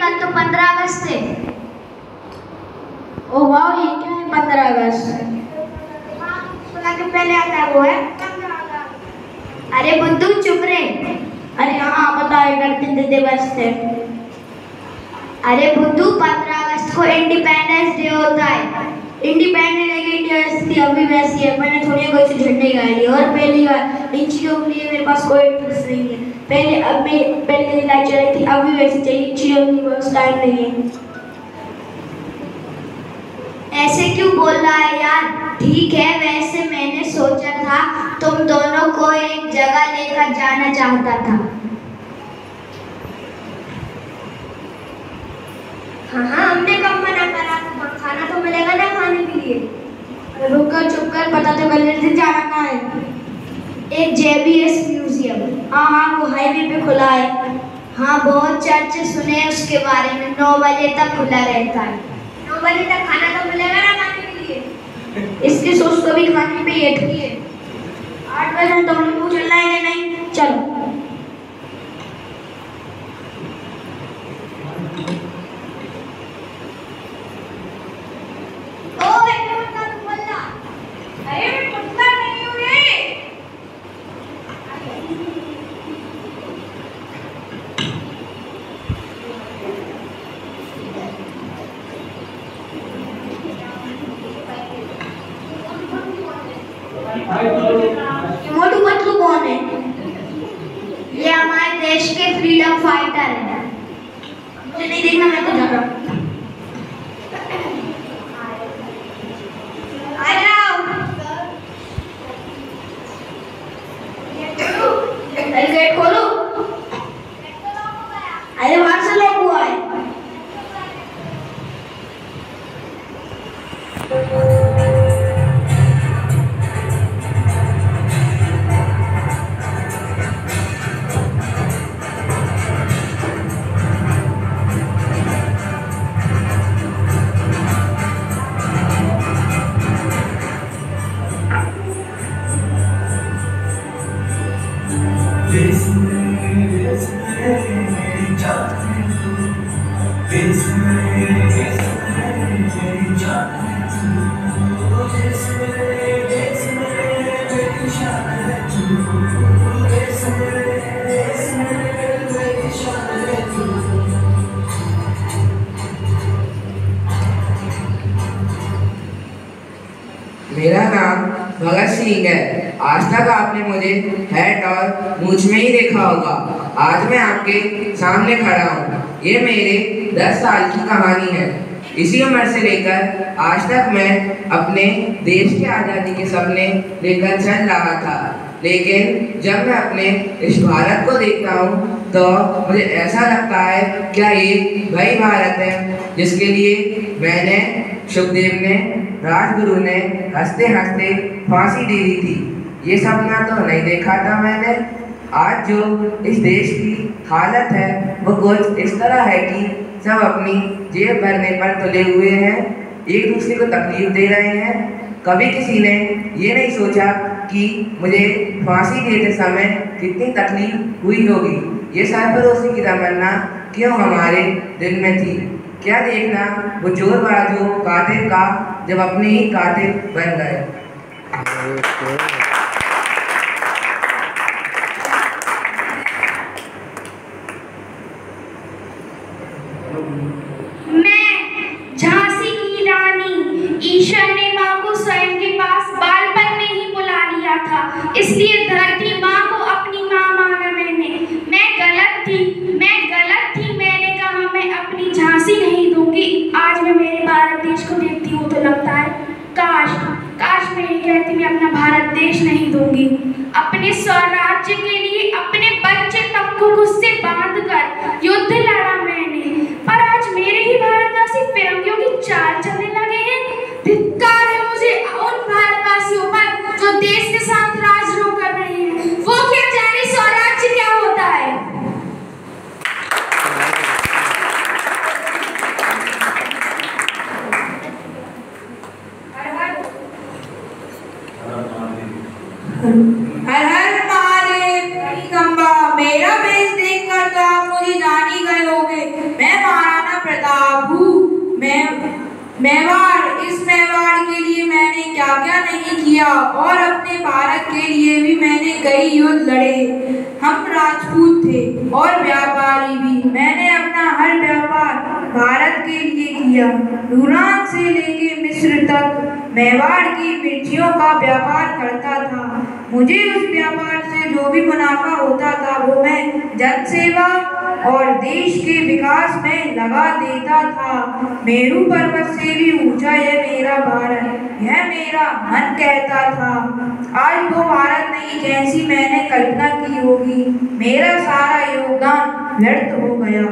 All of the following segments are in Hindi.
कल तो 15 अगस्त है। ओ वाह, ये क्या है 15 अगस्त? के पहले आता है वो है 15 अगस्त। अरे बुद्धू चुप रहे। अरे हाँ बताओ, गणतंत्र दिवस है। अरे बुद्धू 15 अगस्त को इंडिपेंडेंस डे होता है। इंडिपेंडेंट है कि इंडियन थी अभी वैसी है। मैंने थोड़ी कोई से झंडे गाड़ लिए और पहली बार इन चीज़ों के लिए मेरे पास कोई इंटरेस्ट नहीं है। पहले लाइट चलाई थी, अभी वैसी चाहिए। इन चीज़ों की बस टाइम नहीं है। ऐसे क्यों बोल रहा है यार? ठीक है, वैसे मैंने सोचा था तुम दोनों को एक जगह लेकर जाना चाहता था। हाँ, हमने कब मना करा? खाना तो मिलेगा ना खाने के लिए। रुक कर चुप कर, पता तो कर लेते जाना कहाँ है। एक JBS म्यूजियम। हाँ, वो हाईवे पे खुला है। हाँ, बहुत चर्चे सुने उसके बारे में। 9 बजे तक खुला रहता है। 9 बजे तक खाना तो मिलेगा ना खाने के लिए। इसके सोच तो भी खाने पे ही अटकी है। 8 बजे तो हम लोग चलना है कि नहीं? चलो। मोटू पतलू कौन है? ये हमारे देश के फ्रीडम फाइटर हैं। मुझे नहीं देखना, मैं तो जा रहा हूँ। गेट खोलो। अरे बाहर से लोग हुआ है। मेरा नाम भगत सिंह है। आज तक आपने मुझे हैट और मूंछ में ही देखा होगा। आज मैं आपके सामने खड़ा हूँ। ये मेरे 10 साल की कहानी है। इसी उम्र से लेकर आज तक मैं अपने देश की आज़ादी के सपने लेकर चल रहा था। लेकिन जब मैं अपने इस भारत को देखता हूँ तो मुझे ऐसा लगता है क्या ये वही भारत है जिसके लिए मैंने, सुखदेव ने, राजगुरु ने हंसते हंसते फांसी दे दी थी। ये सपना तो नहीं देखा था मैंने। आज जो इस देश की हालत है वो कुछ इस तरह है कि सब अपनी जेब भरने पर तुले हुए हैं, एक दूसरे को तकलीफ दे रहे हैं। कभी किसी ने ये नहीं सोचा कि मुझे फांसी देते समय कितनी तकलीफ हुई होगी। ये सरफरोशी की तमन्ना क्यों हमारे दिल में थी? क्या देखना वो जोर बाजू कातिल का जब अपने ही कातिल बन गए। मैं झांसी की रानी, ईश्वर ने माँ को स्वयं के पास बालपन में ही बुला लिया था, इसलिए धरती माँ को अपनी माँ माना मैंने। मैं गलत थी, मैंने कहा मैं अपनी झांसी नहीं दूंगी। आज मैं मेरे भारत देश को देखती हूँ तो लगता है काश मैं ये कहती मैं अपना भारत देश नहीं दूंगी। अपने स्वराज्य के लिए अपने बच्चे तक को उससे बांधकर युद्ध लड़ा मैंने, पर आज मेरे ही भारतवासी फिरंगियों की चाल चलने लगे हैं। धिक्कार है मुझे उन भारतवासियों पर जो देश के साथ राजद्रोह कर रहे हैं। वो क्या जाने स्वराज्य क्या होता है। हर हर महादेव। मेरा भेष देखकर तो आप मुझे जान ही गए होगे। मैं महाराज मेवाड़, इस मेवाड़ के लिए मैंने क्या क्या नहीं किया और अपने भारत के लिए भी मैंने कई युद्ध लड़े। हम राजपूत थे और व्यापारी भी। मैंने अपना हर व्यापार भारत के लिए किया। यूनान से लेके मिस्र तक मेवाड़ की मिर्चियों का व्यापार करता था। मुझे उस व्यापार से जो भी मुनाफा होता था वो मैं जनसेवा और देश के विकास में लगा देता था। मेरू पर्वत से भी ऊंचा यह मेरा भारत, यह मेरा मन कहता था। आज वो भारत नहीं जैसी मैंने कल्पना की होगी। मेरा सारा योगदान व्यर्थ हो गया।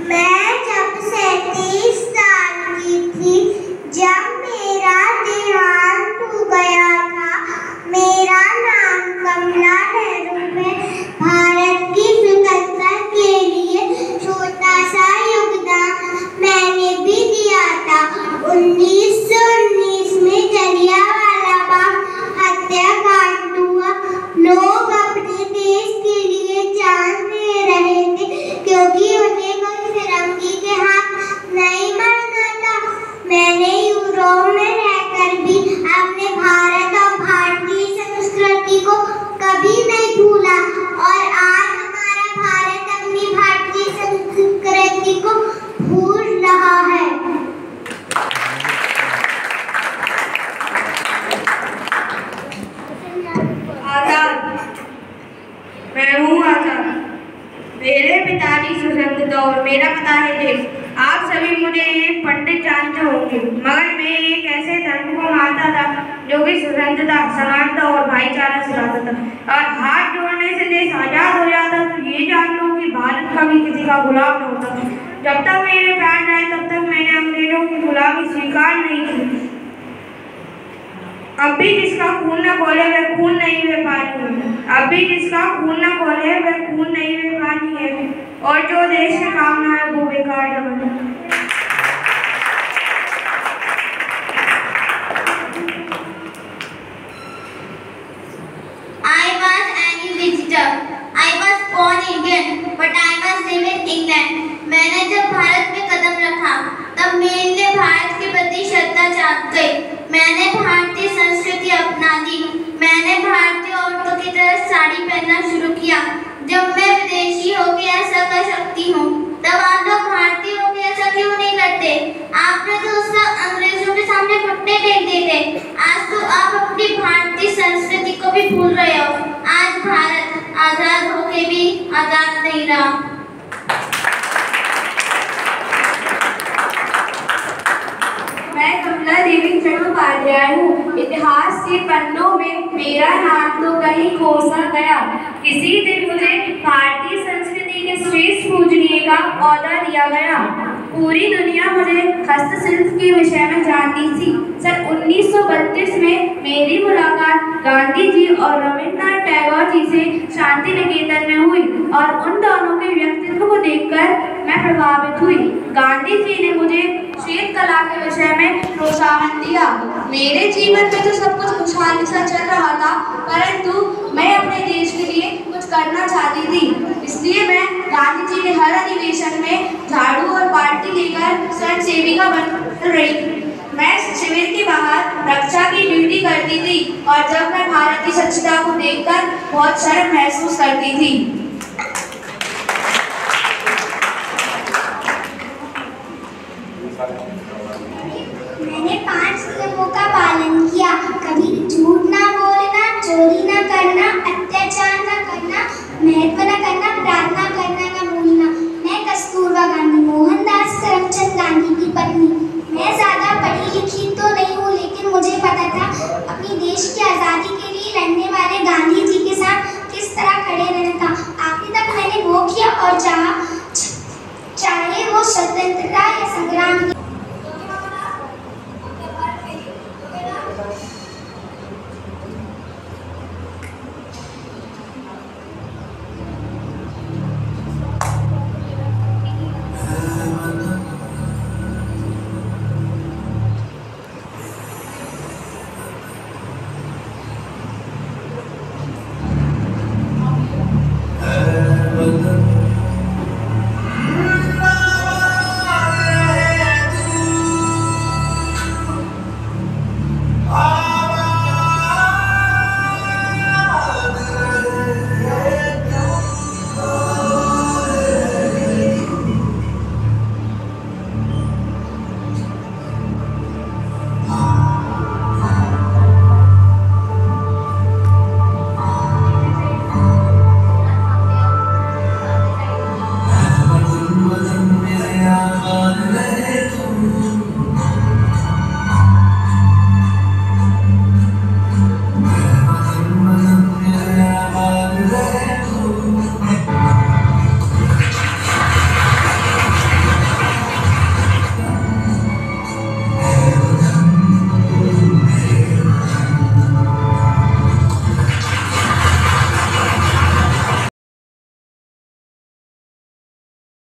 मैं जब 37 साल की थी, जब मेरा देहांत हो गया था। मेरा नाम कमला नेहरू है। भारत की स्वतंत्रता के लिए छोटा सा योगदान मैंने भी दिया था। 1919 में जलियांवाला बाग हत्याकांड हुआ। लोग अपने देश के लिए जान दे रहे थे क्योंकि उन्हें कोई फिरंगी के हाथ नहीं मरना था। मैंने यूरोप में रहकर भी अपने भारत और भारतीय संस्कृति को कभी नहीं भूला और आज हमारा भारत अपनी भारतीय संस्कृति को भूल रहा है। आजाद, मैं हूँ आजाद। मेरे पिताजी स्वतंत्रता और मेरा पता है देश। आप सभी मुझे एक पंडित जानते होंगे, मगर मैं एक ऐसे धर्म को मानता था जो कि स्वतंत्रता, समानता और भाईचारा सिखाता था। और हाथ जोड़ने से देश आजाद हो जाता तो ये जान लो कि भारत कभी किसी का गुलाम न होता। जब तक मेरे प्राण रहे तब तक मैंने अंग्रेजों की गुलामी स्वीकार नहीं की। अब भी जिसका खून न खोले वह खून नहीं वे पानी है। अब भी जिसका खून न खोले वह खून नहीं वे पानी है। और जो देश में काम ना है वो बेकार जबरन। I was any visitor. I was born Indian, but I was live in England. मैंने जब भारत में कदम रखा तब मेरे लिए भारत के प्रति श्रद्धा जाग गई। मैंने भारतीय संस्कृति अपना दी। मैंने भारतीय औरतों की तरह साड़ी पहनना शुरू किया। जब मैं विदेशी होकर ऐसा कर सकती हूँ तब आप लोग भारतीय होकर ऐसा क्यों नहीं करते? आपने तो उस वक्त अंग्रेजों के सामने घुटने टेक दिए थे। आज तो आप अपनी भारतीय संस्कृति को भी भूल रहे हो। आज भारत आजाद होके भी आजाद नहीं रहा। मैं कमला देवी चट्टोपाध्याय हूँ। इतिहास के पन्नों में मेरा नाम तो कहीं खो सा गया। किसी दिन मुझे भारतीय संस्कृति के श्रेष्ठ पूजनीय का औहदा दिया गया। पूरी दुनिया मुझे हस्तशिल्प के विषय में जानती थी। सन 1932 में मेरी मुलाकात गांधी जी और रविन्द्रनाथ टैगोर जी से शांति निकेतन में हुई और उन दोनों के व्यक्तित्व को देखकर मैं प्रभावित हुई। गांधी जी ने मुझे श्वेत कला के विषय में प्रोत्साहन दिया। मेरे जीवन में तो सब कुछ खुशहाली सा चल रहा था, परंतु मैं अपने देश के लिए कुछ करना चाहती थी। इसलिए मैं गांधी जी के हर अधिवेशन में झाड़ू और बाल्टी लेकर स्वयं सेविका बन रही। मैं शिविर के बाहर रक्षा की ड्यूटी करती थी और जब मैं भारत की स्वच्छता को देखकर बहुत शर्म महसूस करती थी।